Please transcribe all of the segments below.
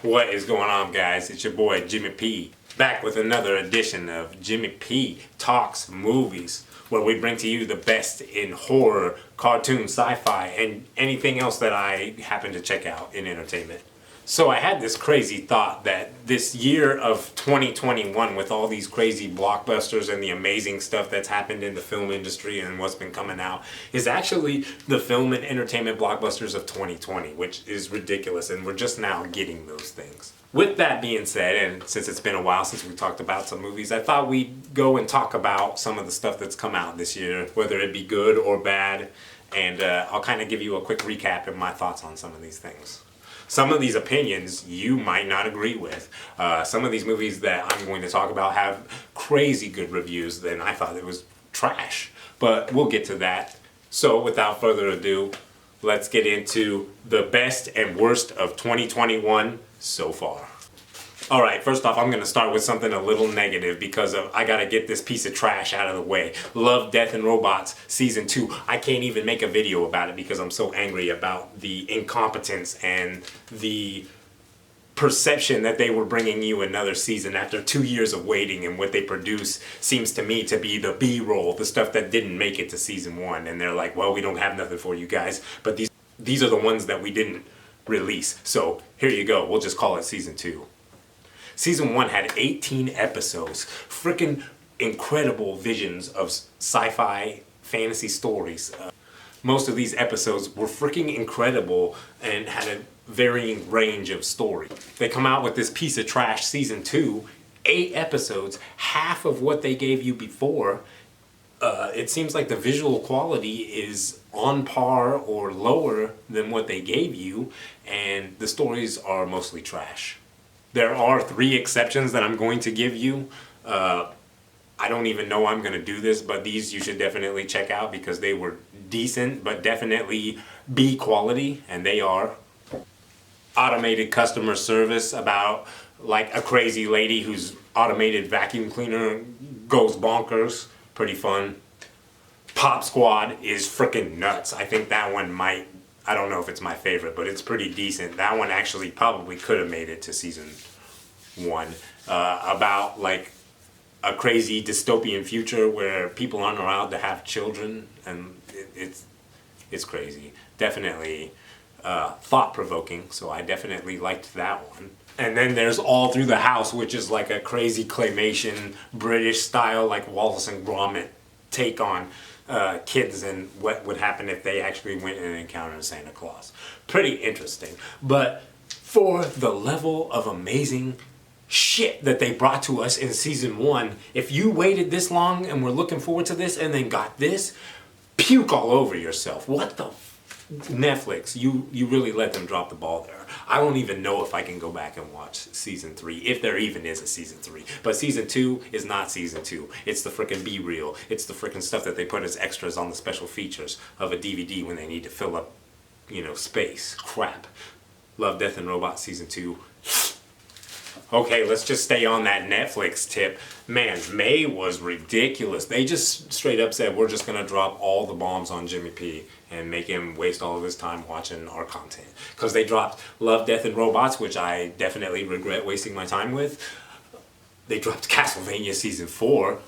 What is going on, guys? It's your boy Jimmy P, back with another edition of Jimmy P Talks Movies, where we bring to you the best in horror, cartoon, sci-fi, and anything else that I happen to check out in entertainment. So I had this crazy thought that this year of 2021, with all these crazy blockbusters and the amazing stuff that's happened in the film industry and what's been coming out, is actually the film and entertainment blockbusters of 2020, which is ridiculous, and we're just now getting those things. With that being said, and since it's been a while since we talked about some movies, I thought we'd go and talk about some of the stuff that's come out this year, whether it be good or bad, and I'll kind of give you a quick recap of my thoughts on some of these things. Some of these opinions you might not agree with. Some of these movies that I'm going to talk about have crazy good reviews, then I thought it was trash. But we'll get to that. So without further ado, let's get into the best and worst of 2021 so far. Alright, first off, I'm going to start with something a little negative because I got to get this piece of trash out of the way. Love, Death, and Robots Season 2. I can't even make a video about it because I'm so angry about the incompetence and the perception that they were bringing you another season after 2 years of waiting, and what they produce seems to me to be the B-roll, the stuff that didn't make it to Season 1. And they're like, well, we don't have nothing for you guys, but these are the ones that we didn't release. So here you go. We'll just call it Season 2. Season 1 had 18 episodes, freaking incredible visions of sci-fi fantasy stories. Most of these episodes were freaking incredible and had a varying range of story. They come out with this piece of trash Season 2, 8 episodes, half of what they gave you before. It seems like the visual quality is on par or lower than what they gave you, and the stories are mostly trash. There are 3 exceptions that I'm going to give you. I don't even know I'm going to do this, but these you should definitely check out because they were decent, but definitely B quality, and they are automated customer service about like a crazy lady whose automated vacuum cleaner goes bonkers. Pretty fun. Pop Squad is freaking nuts. I think that one might, I don't know if it's my favorite, but it's pretty decent. That one actually probably could have made it to Season 1. About like a crazy dystopian future where people aren't allowed to have children, and it's crazy. Definitely thought-provoking, so I definitely liked that one. And then there's All Through the House, which is like a crazy claymation, British style, like Wallace and Gromit take on kids and what would happen if they actually went and encountered Santa Claus. Pretty interesting. But for the level of amazing shit that they brought to us in Season 1, if you waited this long and were looking forward to this and then got this, puke all over yourself. What the Netflix, you really let them drop the ball there. I don't even know if I can go back and watch Season 3, if there even is a Season 3. But Season 2 is not Season 2. It's the frickin' B-reel. It's the frickin' stuff that they put as extras on the special features of a DVD when they need to fill up, space. Crap. Love, Death, and Robots Season 2. Okay, let's just stay on that Netflix tip. Man, May was ridiculous. They just straight up said, we're just gonna drop all the bombs on Jimmy P and make him waste all of his time watching our content. Because they dropped Love, Death, and Robots, which I definitely regret wasting my time with. They dropped Castlevania Season 4,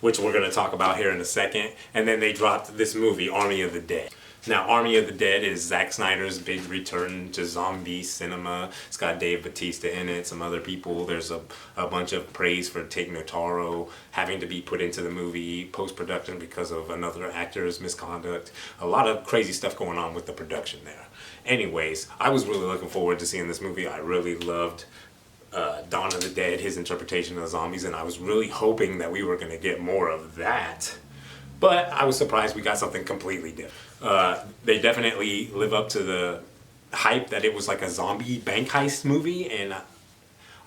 which we're gonna talk about here in a second. And then they dropped this movie, Army of the Dead. Now, Army of the Dead is Zack Snyder's big return to zombie cinema. It's got Dave Bautista in it, some other people. There's a bunch of praise for Tig Notaro having to be put into the movie post-production because of another actor's misconduct. A lot of crazy stuff going on with the production there. Anyways, I was really looking forward to seeing this movie. I really loved Dawn of the Dead, his interpretation of the zombies, and I was really hoping that we were going to get more of that. But I was surprised we got something completely different. They definitely live up to the hype that it was like a zombie bank heist movie, and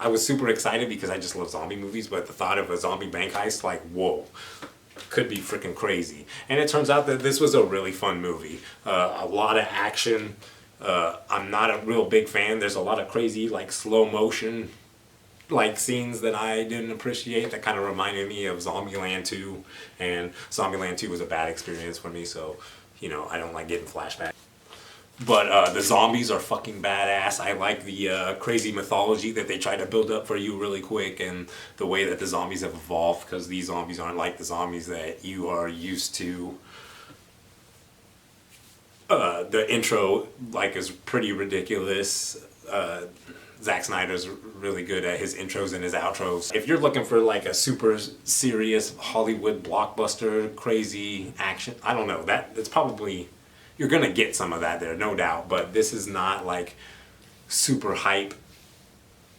I was super excited because I just love zombie movies, but the thought of a zombie bank heist, like, whoa, could be freaking crazy. And it turns out that this was a really fun movie. A lot of action. I'm not a real big fan. There's a lot of crazy, like, slow motion like scenes that I didn't appreciate that kind of reminded me of Zombieland 2, and Zombieland 2 was a bad experience for me, so I don't like getting flashbacks. But the zombies are fucking badass. I like the crazy mythology that they try to build up for you really quick, and the way that the zombies have evolved, because these zombies aren't like the zombies that you are used to. The intro, like, is pretty ridiculous. Zack Snyder's really good at his intros and his outros. If you're looking for like a super serious Hollywood blockbuster, crazy action, I don't know, that's probably, you're gonna get some of that there, no doubt, but this is not like super hype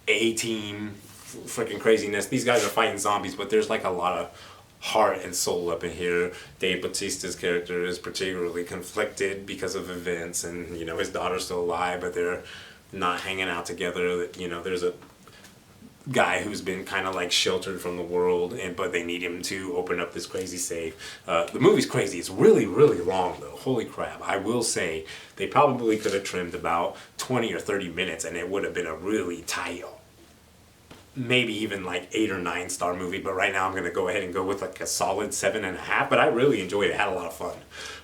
A-team freaking craziness. These guys are fighting zombies, but there's like a lot of heart and soul up in here. Dave Bautista's character is particularly conflicted because of events, and you know, his daughter's still alive, but they're not hanging out together. You know, there's a guy who's been kind of like sheltered from the world, but they need him to open up this crazy safe. The movie's crazy. It's really, really long though. Holy crap. I will say they probably could have trimmed about 20 or 30 minutes and it would have been a really tight, maybe even like 8 or 9 star movie, but right now I'm going to go ahead and go with like a solid 7.5, but I really enjoyed it. Had a lot of fun.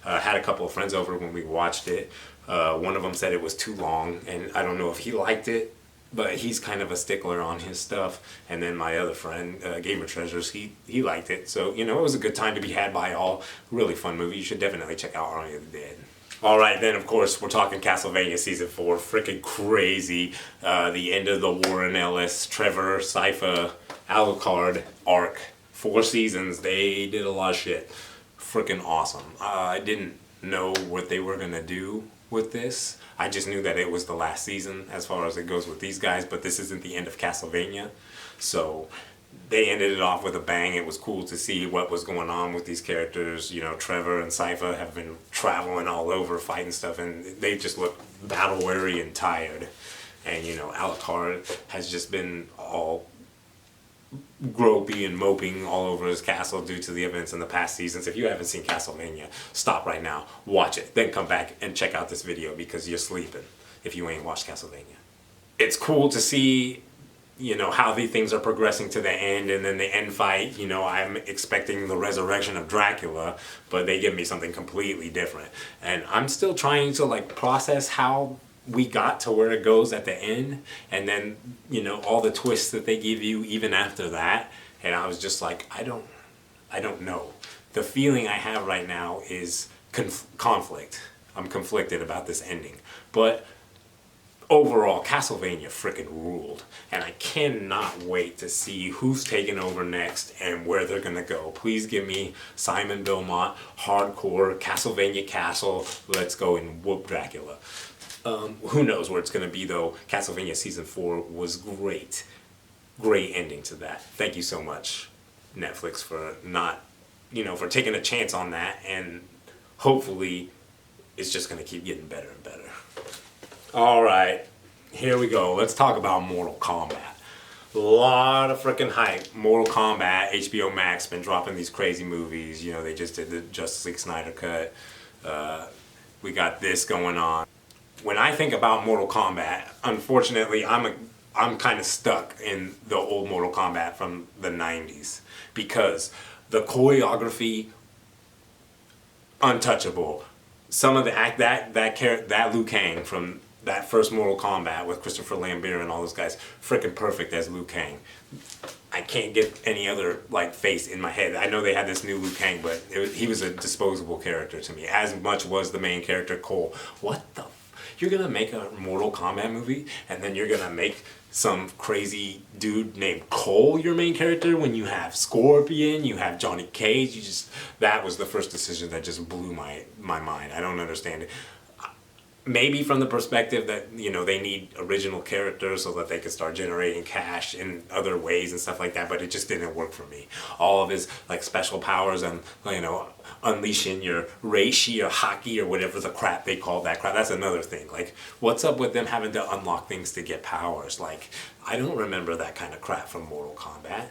Had a couple of friends over when we watched it. One of them said it was too long, and I don't know if he liked it, but he's kind of a stickler on his stuff. And then my other friend, Gamer Treasures, he liked it. So, you know, it was a good time to be had by all. Really fun movie. You should definitely check out Army of the Dead. Alright, then of course we're talking Castlevania Season 4. Freaking crazy. The end of the Warren Ellis, Trevor, Sypha, Alucard arc. 4 seasons. They did a lot of shit. Freaking awesome. I didn't know what they were going to do with this. I just knew that it was the last season as far as it goes with these guys, but this isn't the end of Castlevania. So they ended it off with a bang. It was cool to see what was going on with these characters. You know, Trevor and Sypha have been traveling all over fighting stuff, and they just look battle weary and tired. And you know, Alucard has just been all gropey and moping all over his castle due to the events in the past seasons. If you haven't seen Castlevania, stop right now, watch it, then come back and check out this video because you're sleeping if you ain't watched Castlevania. It's cool to see, you know, how the things are progressing to the end, and then the end fight, you know, I'm expecting the resurrection of Dracula, but they give me something completely different. And I'm still trying to like process how we got to where it goes at the end, and then, you know, all the twists that they give you even after that. And I was just like, I don't know. The feeling I have right now is conflict. I'm conflicted about this ending. But overall, Castlevania freaking ruled, and I cannot wait to see who's taking over next and where they're gonna go. Please give me Simon Belmont, hardcore, Castlevania Castle, let's go and whoop Dracula. Who knows where it's gonna be though. Castlevania Season 4 was great. Great ending to that. Thank you so much, Netflix, for not, you know, for taking a chance on that, and hopefully it's just gonna keep getting better and better. Alright, here we go. Let's talk about Mortal Kombat. A lot of freaking hype. Mortal Kombat, HBO Max, been dropping these crazy movies. You know, they just did the Justice League Snyder Cut. We got this going on. When I think about Mortal Kombat, unfortunately, I'm kind of stuck in the old Mortal Kombat from the 90s. Because the choreography, untouchable. Some of the that Liu Kang from that first Mortal Kombat with Christopher Lambert and all those guys, freaking perfect as Liu Kang. I can't get any other like face in my head. I know they had this new Liu Kang, but he was a disposable character to me. As much was the main character Cole. What the? You're gonna make a Mortal Kombat movie, and then you're gonna make some crazy dude named Cole your main character when you have Scorpion, you have Johnny Cage. That was the first decision that just blew my mind. I don't understand it. Maybe from the perspective that, you know, they need original characters so that they could start generating cash in other ways and stuff like that, but it just didn't work for me. All of his like special powers and, you know, unleashing your reishi or haki or whatever the crap they call that crap, that's another thing. Like, what's up with them having to unlock things to get powers? Like, I don't remember that kind of crap from Mortal Kombat.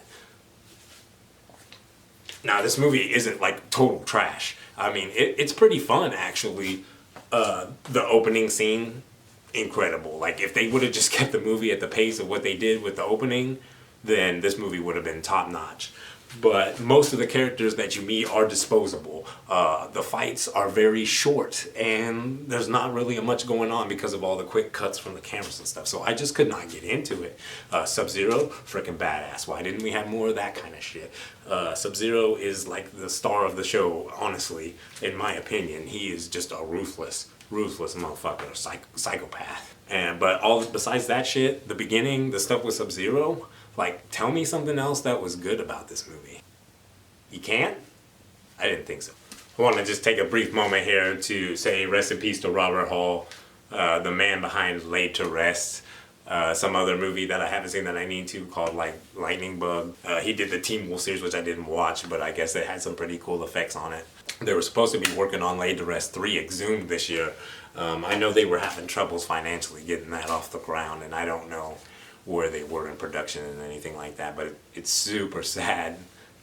Now, this movie isn't like total trash. I mean, it's pretty fun actually. The opening scene, incredible. Like, if they would have just kept the movie at the pace of what they did with the opening, then this movie would have been top notch. but most of the characters that you meet are disposable. The fights are very short, and there's not really much going on because of all the quick cuts from the cameras and stuff. So I just could not get into it. Sub-Zero, freaking badass. Why didn't we have more of that kind of shit? Sub-Zero is like the star of the show, honestly, in my opinion. He is just a ruthless motherfucker, psychopath. But all besides that shit, the beginning, the stuff with Sub-Zero, like, tell me something else that was good about this movie. You can't? I didn't think so. I want to just take a brief moment here to say rest in peace to Robert Hall, the man behind Laid to Rest. Some other movie that I haven't seen that I need to called like Lightning Bug. He did the Teen Wolf series, which I didn't watch, but I guess it had some pretty cool effects on it. They were supposed to be working on Laid to Rest 3 Exhumed this year. I know they were having troubles financially getting that off the ground, and I don't know where they were in production and anything like that, but it's super sad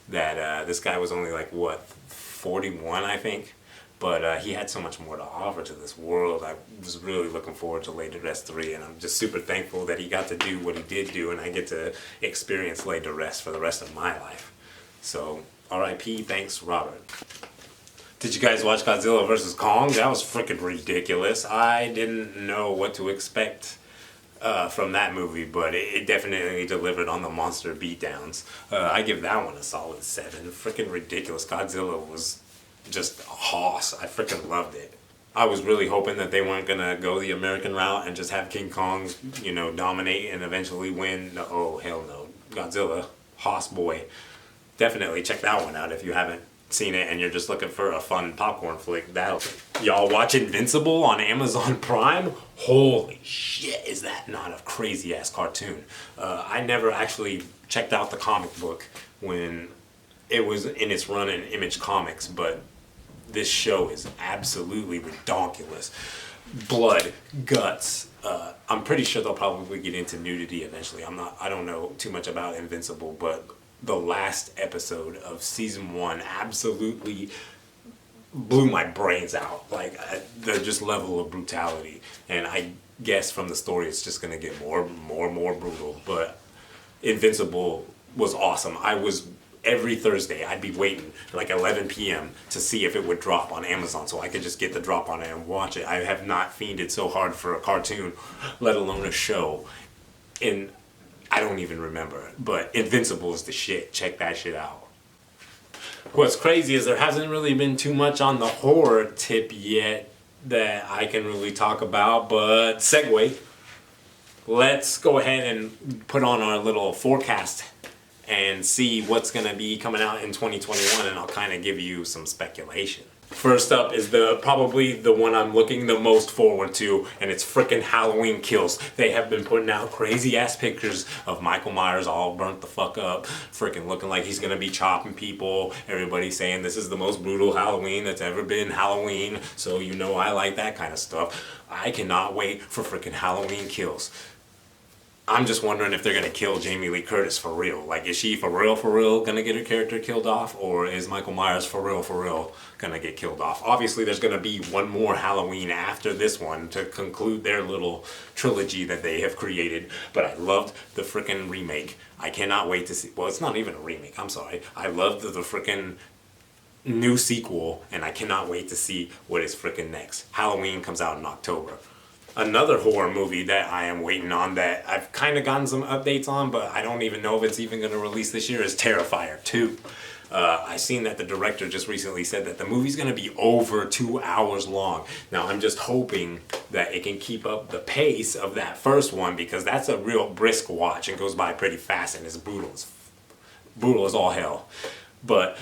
that this guy was only like, what, 41, I think? But he had so much more to offer to this world. I was really looking forward to Laid to Rest 3, and I'm just super thankful that he got to do what he did do, and I get to experience Laid to Rest for the rest of my life. So, R.I.P. Thanks, Robert. Did you guys watch Godzilla vs. Kong? That was freaking ridiculous. I didn't know what to expect from that movie, but it definitely delivered on the monster beatdowns. I give that one a solid 7. Freaking ridiculous. Godzilla was just a hoss. I freaking loved it. I was really hoping that they weren't gonna go the American route and just have King Kong, you know, dominate and eventually win. Oh, hell no. Godzilla, hoss boy. Definitely check that one out if you haven't seen it and you're just looking for a fun popcorn flick. Y'all watch Invincible on Amazon Prime? Holy shit, is that not a crazy ass cartoon? I never actually checked out the comic book when it was in its run in Image Comics, but this show is absolutely redonkulous. Blood, guts. I'm pretty sure they'll probably get into nudity eventually. I don't know too much about Invincible, but the last episode of season 1 absolutely blew my brains out. Like, the just level of brutality. And I guess from the story it's just gonna get more brutal. But Invincible was awesome. Every Thursday I'd be waiting like 11 p.m. to see if it would drop on Amazon so I could just get the drop on it and watch it. I have not fiended so hard for a cartoon, let alone a show, in I don't even remember. But Invincible is the shit. Check that shit out. What's crazy is there hasn't really been too much on the horror tip yet that I can really talk about, but segue. Let's go ahead and put on our little forecast and see what's going to be coming out in 2021, and I'll kind of give you some speculation. First up is probably the one I'm looking the most forward to, and it's frickin' Halloween Kills. They have been putting out crazy ass pictures of Michael Myers all burnt the fuck up, frickin' looking like he's gonna be chopping people. Everybody's saying this is the most brutal Halloween that's ever been Halloween, so you know I like that kind of stuff. I cannot wait for frickin' Halloween Kills. I'm just wondering if they're gonna kill Jamie Lee Curtis for real. Like, is she for real gonna get her character killed off, or is Michael Myers for real gonna get killed off? Obviously, there's gonna be one more Halloween after this one to conclude their little trilogy that they have created. But I loved the frickin' remake. I cannot wait to see. Well, it's not even a remake. I'm sorry. I loved the frickin' new sequel, and I cannot wait to see what is frickin' next. Halloween comes out in October. Another horror movie that I am waiting on that I've kind of gotten some updates on, but I don't even know if it's even going to release this year, is Terrifier 2. I seen that the director just recently said that the movie's going to be over 2 hours long. Now, I'm just hoping that it can keep up the pace of that first one, because that's a real brisk watch and goes by pretty fast and it's brutal as all hell. But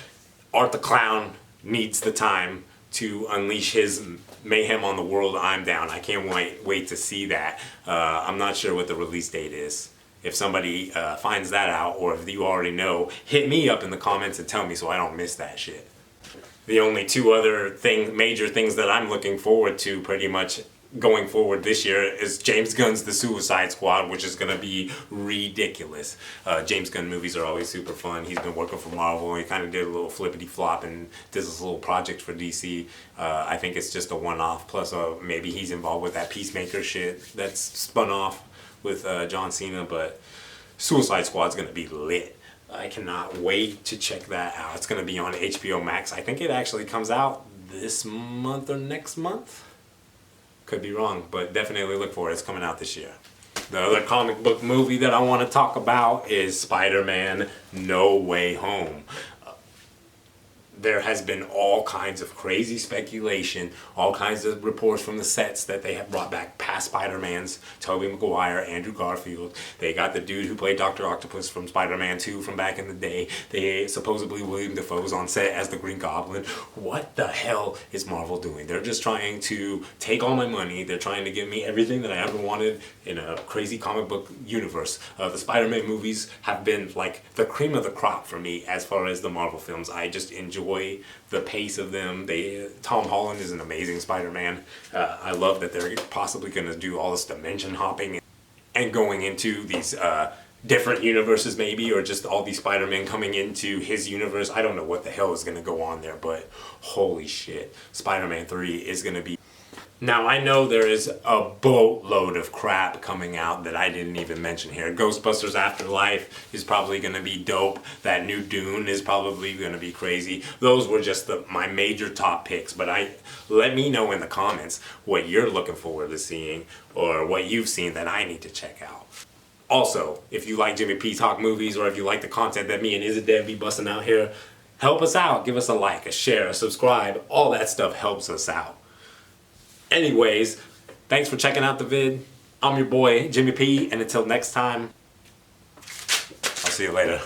Art the Clown needs the time to unleash his mayhem on the world. I'm down. I can't wait to see that. I'm not sure what the release date is. If somebody finds that out, or if you already know, hit me up in the comments and tell me so I don't miss that shit. The only two other major things that I'm looking forward to pretty much going forward this year is James Gunn's The Suicide Squad, which is going to be ridiculous. James Gunn movies are always super fun. He's been working for Marvel. He kind of did a little flippity flop and did this little project for DC. I think it's just a one-off, plus maybe he's involved with that Peacemaker shit that's spun off with John Cena, but Suicide Squad's going to be lit. I cannot wait to check that out. It's going to be on HBO Max. I think it actually comes out this month or next month. Could be wrong, but definitely look for it. It's coming out this year. The other comic book movie that I want to talk about is Spider-Man No Way Home. There has been all kinds of crazy speculation, all kinds of reports from the sets that they have brought back past Spider-Mans, Tobey Maguire, Andrew Garfield. They got the dude who played Dr. Octopus from Spider-Man 2 from back in the day. They supposedly William Dafoe's on set as the Green Goblin. What the hell is Marvel doing? They're just trying to take all my money. They're trying to give me everything that I ever wanted in a crazy comic book universe. The Spider-Man movies have been like the cream of the crop for me as far as the Marvel films. I just enjoy the pace of them. Tom Holland is an amazing Spider-Man. I love that they're possibly going to do all this dimension hopping and going into these different universes maybe, or just all these Spider-Men coming into his universe. I don't know what the hell is going to go on there, but holy shit, Spider-Man 3 is going to be... Now, I know there is a boatload of crap coming out that I didn't even mention here. Ghostbusters Afterlife is probably going to be dope. That new Dune is probably going to be crazy. Those were just my major top picks. But let me know in the comments what you're looking forward to seeing, or what you've seen that I need to check out. Also, if you like Jimmy P Talk Movies, or if you like the content that me and Izadeb be busting out here, help us out. Give us a like, a share, a subscribe. All that stuff helps us out. Anyways, thanks for checking out the vid. I'm your boy, Jimmy P, and until next time, I'll see you later.